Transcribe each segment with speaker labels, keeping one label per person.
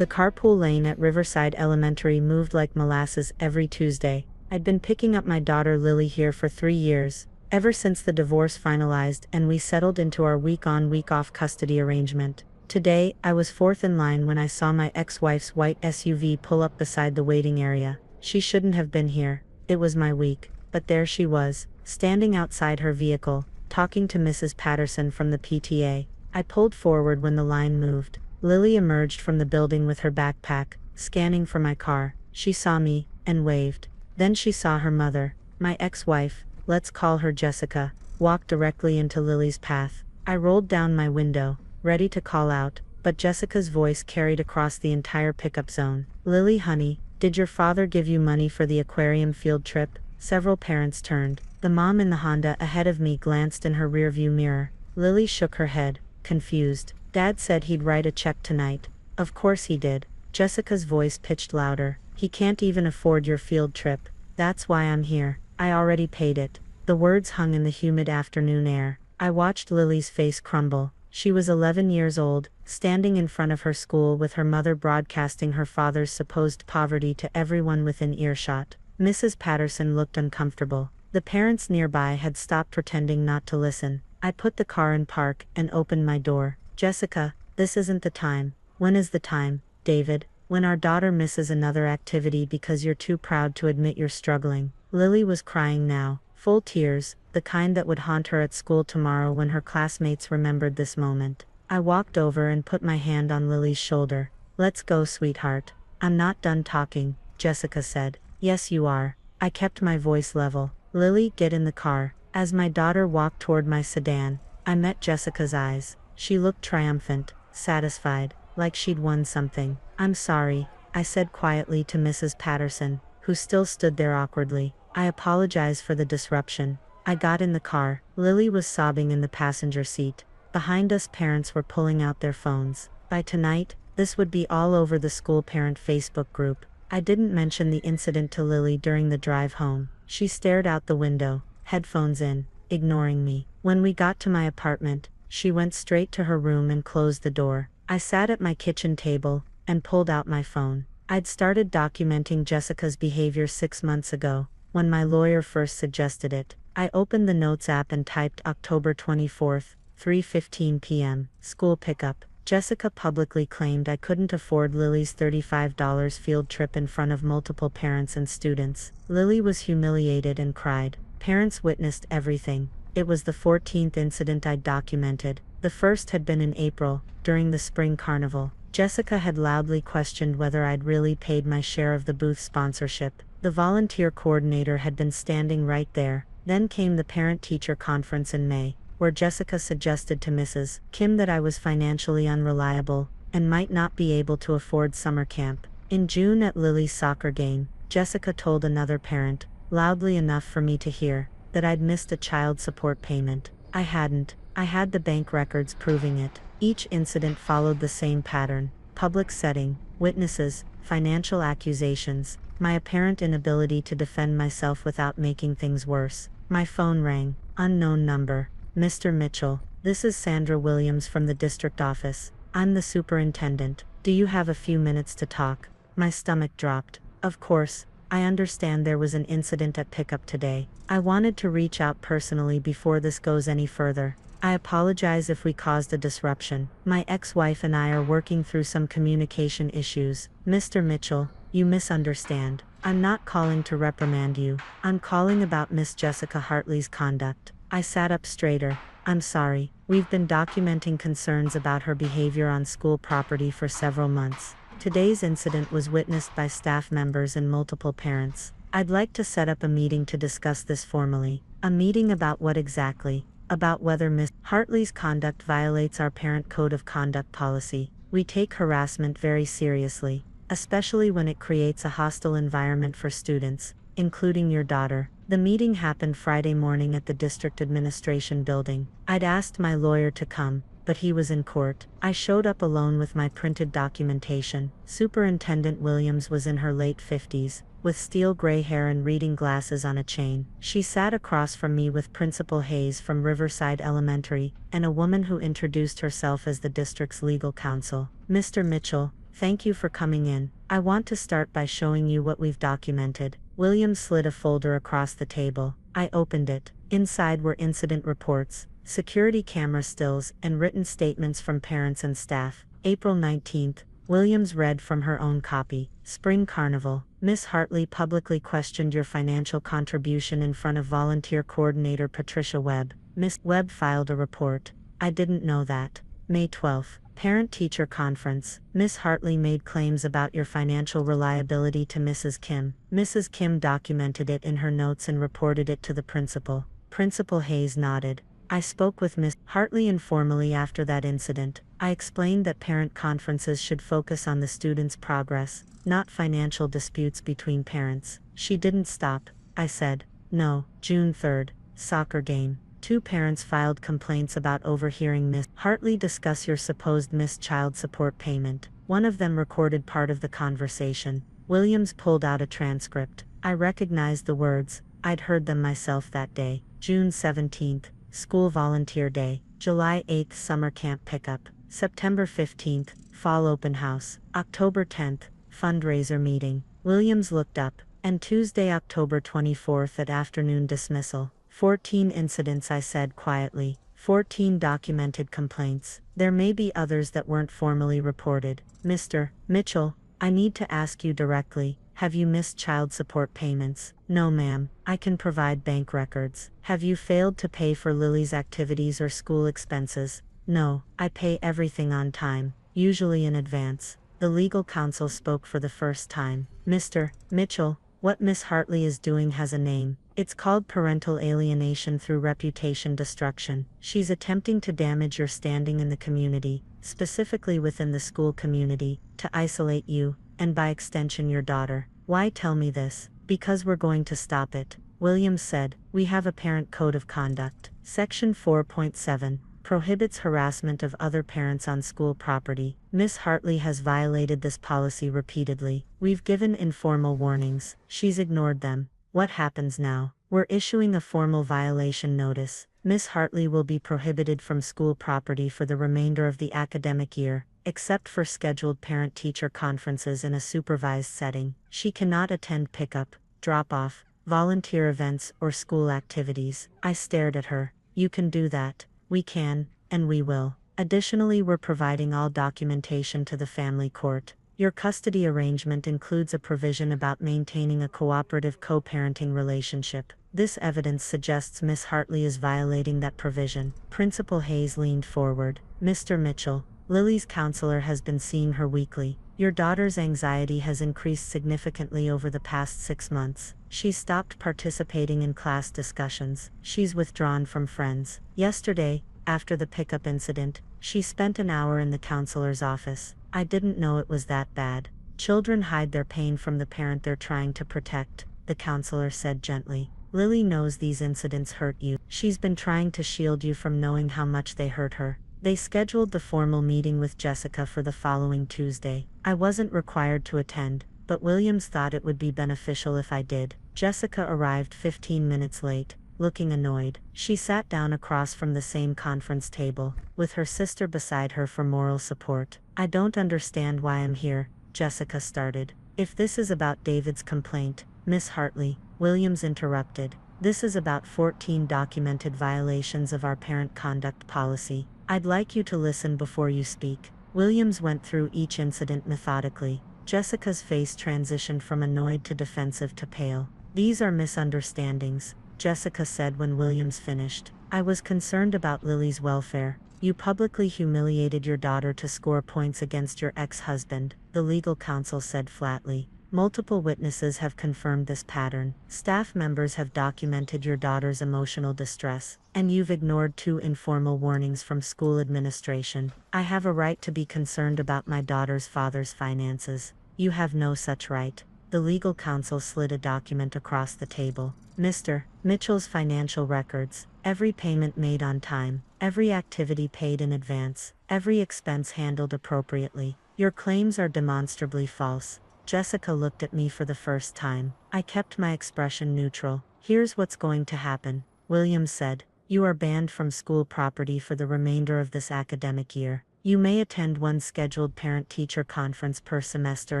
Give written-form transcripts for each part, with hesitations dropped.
Speaker 1: The carpool lane at Riverside Elementary moved like molasses every Tuesday. I'd been picking up my daughter Lily here for 3 years, ever since the divorce finalized and we settled into our week-on week-off custody arrangement. Today, I was fourth in line when I saw my ex-wife's white SUV pull up beside the waiting area. She shouldn't have been here. It was my week. But there she was, standing outside her vehicle, talking to Mrs. Patterson from the PTA. I pulled forward when the line moved. Lily emerged from the building with her backpack, scanning for my car. She saw me, and waved. Then she saw her mother, my ex-wife, let's call her Jessica, walk directly into Lily's path. I rolled down my window, ready to call out, but Jessica's voice carried across the entire pickup zone. Lily, honey, did your father give you money for the aquarium field trip? Several parents turned. The mom in the Honda ahead of me glanced in her rearview mirror. Lily shook her head, confused. Dad said he'd write a check tonight. Of course he did. Jessica's voice pitched louder. He can't even afford your field trip. That's why I'm here. I already paid it. The words hung in the humid afternoon air. I watched Lily's face crumble. She was 11 years old, standing in front of her school with her mother broadcasting her father's supposed poverty to everyone within earshot. Mrs. Patterson looked uncomfortable. The parents nearby had stopped pretending not to listen. I put the car in park and opened my door. Jessica, this isn't the time. When is the time, David? When our daughter misses another activity because you're too proud to admit you're struggling. Lily was crying now, full tears, the kind that would haunt her at school tomorrow when her classmates remembered this moment. I walked over and put my hand on Lily's shoulder. Let's go, sweetheart. I'm not done talking, Jessica said. Yes, you are. I kept my voice level. Lily, get in the car. As my daughter walked toward my sedan, I met Jessica's eyes. She looked triumphant, satisfied, like she'd won something. I'm sorry, I said quietly to Mrs. Patterson, who still stood there awkwardly. I apologize for the disruption. I got in the car. Lily was sobbing in the passenger seat. Behind us, parents were pulling out their phones. By tonight, this would be all over the school parent Facebook group. I didn't mention the incident to Lily during the drive home. She stared out the window, headphones in, ignoring me. When we got to my apartment, she went straight to her room and closed the door. I sat at my kitchen table and pulled out my phone. I'd started documenting Jessica's behavior 6 months ago, when my lawyer first suggested it. I opened the Notes app and typed October 24th, 3:15 p.m., school pickup. Jessica publicly claimed I couldn't afford Lily's $35 field trip in front of multiple parents and students. Lily was humiliated and cried. Parents witnessed everything. It was the 14th incident I'd documented. The first had been in April, during the spring carnival. Jessica had loudly questioned whether I'd really paid my share of the booth sponsorship. The volunteer coordinator had been standing right there. Then came the parent-teacher conference in May, where Jessica suggested to Mrs. Kim that I was financially unreliable and might not be able to afford summer camp. In June at Lily's soccer game, Jessica told another parent, loudly enough for me to hear, that I'd missed a child support payment. I hadn't. I had the bank records proving it. Each incident followed the same pattern: public setting, witnesses, financial accusations, my apparent inability to defend myself without making things worse. My phone rang. Unknown number. Mr. Mitchell, this is Sandra Williams from the district office. I'm the superintendent. Do you have a few minutes to talk? My stomach dropped. Of course. I understand there was an incident at pickup today. I wanted to reach out personally before this goes any further. I apologize if we caused a disruption. My ex-wife and I are working through some communication issues. Mr. Mitchell, you misunderstand. I'm not calling to reprimand you. I'm calling about Miss Jessica Hartley's conduct. I sat up straighter. I'm sorry. We've been documenting concerns about her behavior on school property for several months. Today's incident was witnessed by staff members and multiple parents. I'd like to set up a meeting to discuss this formally. A meeting about what exactly? About whether Miss Hartley's conduct violates our parent code of conduct policy. We take harassment very seriously, especially when it creates a hostile environment for students, including your daughter. The meeting happened Friday morning at the district administration building. I'd asked my lawyer to come, but he was in court. I showed up alone with my printed documentation. Superintendent Williams was in her late 50s, with steel gray hair and reading glasses on a chain. She sat across from me with Principal Hayes from Riverside Elementary, and a woman who introduced herself as the district's legal counsel. Mr. Mitchell, Thank you for coming in. I want to start by showing you what we've documented. William slid a folder across the table. I opened it. Inside were incident reports, security camera stills, and written statements from parents and staff. April 19th. Williams read from her own copy. Spring Carnival. Miss Hartley publicly questioned your financial contribution in front of volunteer coordinator Patricia Webb. Miss Webb filed a report. I didn't know that. May 12th. Parent-teacher conference. Miss Hartley made claims about your financial reliability to Mrs. Kim. Mrs. Kim documented it in her notes and reported it to the principal. Principal Hayes nodded. I spoke with Miss Hartley informally after that incident. I explained that parent conferences should focus on the student's progress, not financial disputes between parents. She didn't stop. I said, no. June 3rd. Soccer game. Two parents filed complaints about overhearing Miss Hartley discuss your supposed missed child support payment. One of them recorded part of the conversation. Williams pulled out a transcript. I recognized the words. I'd heard them myself that day. June 17th. School Volunteer Day. July 8th. Summer Camp Pickup. September 15th. Fall Open House. October 10th. Fundraiser Meeting. Williams looked up. And Tuesday, October 24th at afternoon dismissal. 14 incidents, I said quietly. 14 documented complaints. There may be others that weren't formally reported. Mr. Mitchell, I need to ask you directly. Have you missed child support payments? No, ma'am. I can provide bank records. Have you failed to pay for Lily's activities or school expenses? No. I pay everything on time, usually in advance. The legal counsel spoke for the first time. Mr. Mitchell, what Miss Hartley is doing has a name. It's called parental alienation through reputation destruction. She's attempting to damage your standing in the community, specifically within the school community, to isolate you, and by extension your daughter. Why tell me this? Because we're going to stop it. Williams said, we have a parent code of conduct. Section 4.7 prohibits harassment of other parents on school property. Miss Hartley has violated this policy repeatedly. We've given informal warnings. She's ignored them. What happens now? We're issuing a formal violation notice. Miss Hartley will be prohibited from school property for the remainder of the academic year, except for scheduled parent-teacher conferences in a supervised setting. She cannot attend pickup, drop-off, volunteer events, or school activities. I stared at her. You can do that. We can, and we will. Additionally, we're providing all documentation to the family court. Your custody arrangement includes a provision about maintaining a cooperative co-parenting relationship. This evidence suggests Miss Hartley is violating that provision. Principal Hayes leaned forward. Mr. Mitchell, Lily's counselor has been seeing her weekly. Your daughter's anxiety has increased significantly over the past 6 months. She's stopped participating in class discussions. She's withdrawn from friends. Yesterday, after the pickup incident, she spent an hour in the counselor's office. I didn't know it was that bad. Children hide their pain from the parent they're trying to protect, the counselor said gently. Lily knows these incidents hurt you. She's been trying to shield you from knowing how much they hurt her. They scheduled the formal meeting with Jessica for the following Tuesday. I wasn't required to attend, but Williams thought it would be beneficial if I did. Jessica arrived 15 minutes late, looking annoyed. She sat down across from the same conference table, with her sister beside her for moral support. I don't understand why I'm here, Jessica started. If this is about David's complaint, Miss Hartley, Williams interrupted. This is about 14 documented violations of our parent conduct policy. I'd like you to listen before you speak. Williams went through each incident methodically. Jessica's face transitioned from annoyed to defensive to pale. These are misunderstandings, Jessica said when Williams finished. I was concerned about Lily's welfare. You publicly humiliated your daughter to score points against your ex-husband, the legal counsel said flatly. Multiple witnesses have confirmed this pattern. Staff members have documented your daughter's emotional distress, and you've ignored 2 informal warnings from school administration. I have a right to be concerned about my daughter's father's finances. You have no such right. The legal counsel slid a document across the table. Mr. Mitchell's financial records, every payment made on time, every activity paid in advance, every expense handled appropriately. Your claims are demonstrably false. Jessica looked at me for the first time. I kept my expression neutral. Here's what's going to happen, Williams said. You are banned from school property for the remainder of this academic year. You may attend one scheduled parent-teacher conference per semester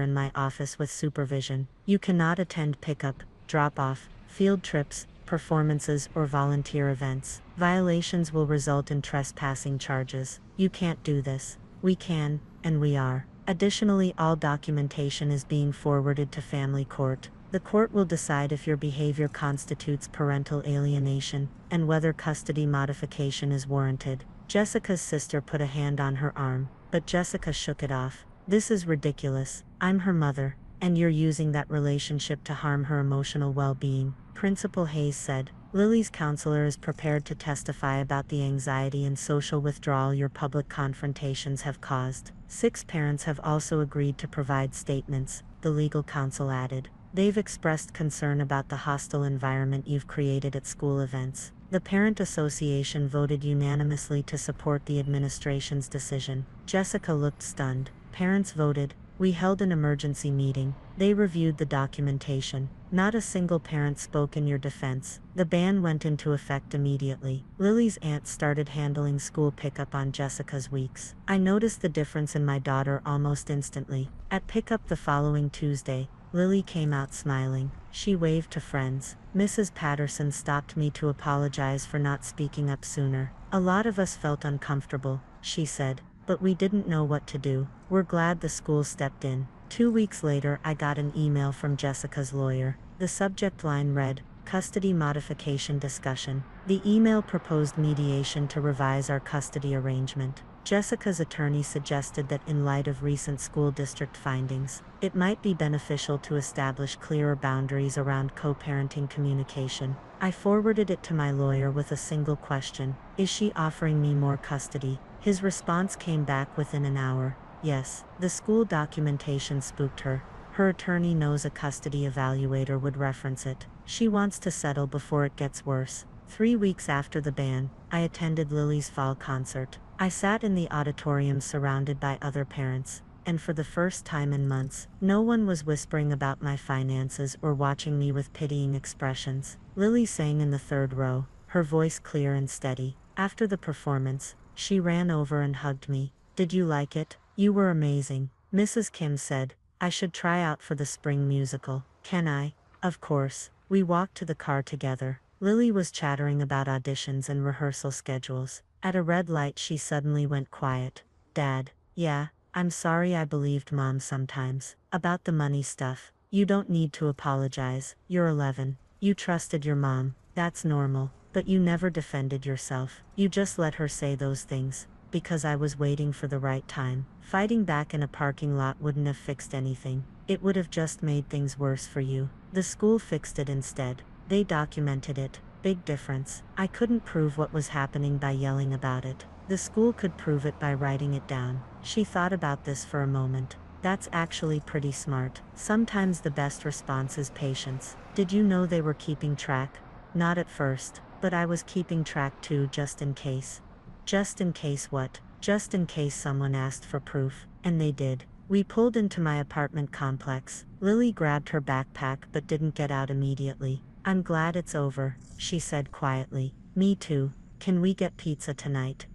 Speaker 1: in my office with supervision. You cannot attend pickup, drop-off, field trips, performances, or volunteer events. Violations will result in trespassing charges. You can't do this. We can, and we are. Additionally, all documentation is being forwarded to family court. The court will decide if your behavior constitutes parental alienation, and whether custody modification is warranted. Jessica's sister put a hand on her arm, but Jessica shook it off. This is ridiculous. I'm her mother, and you're using that relationship to harm her emotional well-being, Principal Hayes said. Lily's counselor is prepared to testify about the anxiety and social withdrawal your public confrontations have caused. 6 parents have also agreed to provide statements, the legal counsel added. They've expressed concern about the hostile environment you've created at school events. The Parent Association voted unanimously to support the administration's decision. Jessica looked stunned. Parents voted. We held an emergency meeting. They reviewed the documentation. Not a single parent spoke in your defense. The ban went into effect immediately. Lily's aunt started handling school pickup on Jessica's weeks. I noticed the difference in my daughter almost instantly. At pickup the following Tuesday, Lily came out smiling. She waved to friends. Mrs. Patterson stopped me to apologize for not speaking up sooner. A lot of us felt uncomfortable, she said, but we didn't know what to do. We're glad the school stepped in. 2 weeks later, I got an email from Jessica's lawyer. The subject line read, Custody Modification Discussion. The email proposed mediation to revise our custody arrangement. Jessica's attorney suggested that in light of recent school district findings, it might be beneficial to establish clearer boundaries around co-parenting communication. I forwarded it to my lawyer with a single question: is she offering me more custody? His response came back within an hour: yes. The school documentation spooked her. Her attorney knows a custody evaluator would reference it. She wants to settle before it gets worse. 3 weeks after the ban, I attended Lily's fall concert. I sat in the auditorium surrounded by other parents, and for the first time in months, no one was whispering about my finances or watching me with pitying expressions. Lily sang in the 3rd row, her voice clear and steady. After the performance, she ran over and hugged me. Did you like it? You were amazing. Mrs. Kim said, I should try out for the spring musical. Can I? Of course. We walked to the car together. Lily was chattering about auditions and rehearsal schedules. At a red light she suddenly went quiet. Dad, yeah, I'm sorry I believed Mom sometimes. About the money stuff. You don't need to apologize. You're 11. You trusted your mom. That's normal. But you never defended yourself. You just let her say those things. Because I was waiting for the right time. Fighting back in a parking lot wouldn't have fixed anything. It would have just made things worse for you. The school fixed it instead. They documented it. Big difference. I couldn't prove what was happening by yelling about it. The school could prove it by writing it down. She thought about this for a moment. That's actually pretty smart. Sometimes the best response is patience. Did you know they were keeping track? Not at first, but I was keeping track too, just in case. Just in case what? Just in case someone asked for proof. And they did. We pulled into my apartment complex. Lily grabbed her backpack but didn't get out immediately. I'm glad it's over, she said quietly. Me too. Can we get pizza tonight?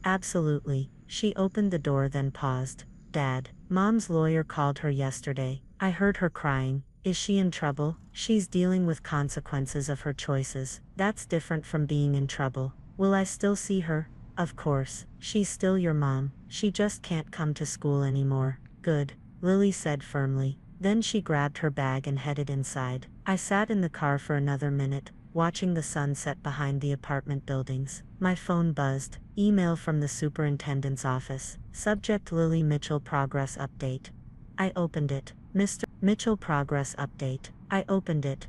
Speaker 1: Absolutely. She opened the door then paused. Dad, Mom's lawyer called her yesterday. I heard her crying. Is she in trouble? She's dealing with consequences of her choices. That's different from being in trouble. Will I still see her? Of course. She's still your mom. She just can't come to school anymore. Good, Lily said firmly. Then she grabbed her bag and headed inside. I sat in the car for another minute, watching the sun set behind the apartment buildings. My phone buzzed. Email from the superintendent's office. Subject: Lily Mitchell progress update. I opened it. Mr. Mitchell progress update. I opened it.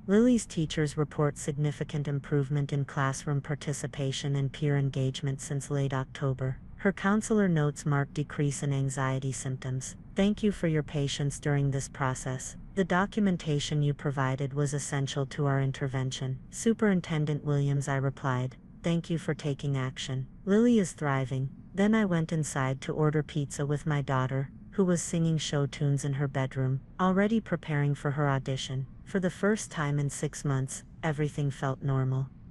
Speaker 1: Lily's teachers report significant improvement in classroom participation and peer engagement since late October. Her counselor notes marked decrease in anxiety symptoms. Thank you for your patience during this process. The documentation you provided was essential to our intervention. Superintendent Williams, I replied. Thank you for taking action. Lily is thriving. Then I went inside to order pizza with my daughter, who was singing show tunes in her bedroom, already preparing for her audition. For the first time in 6 months, everything felt normal.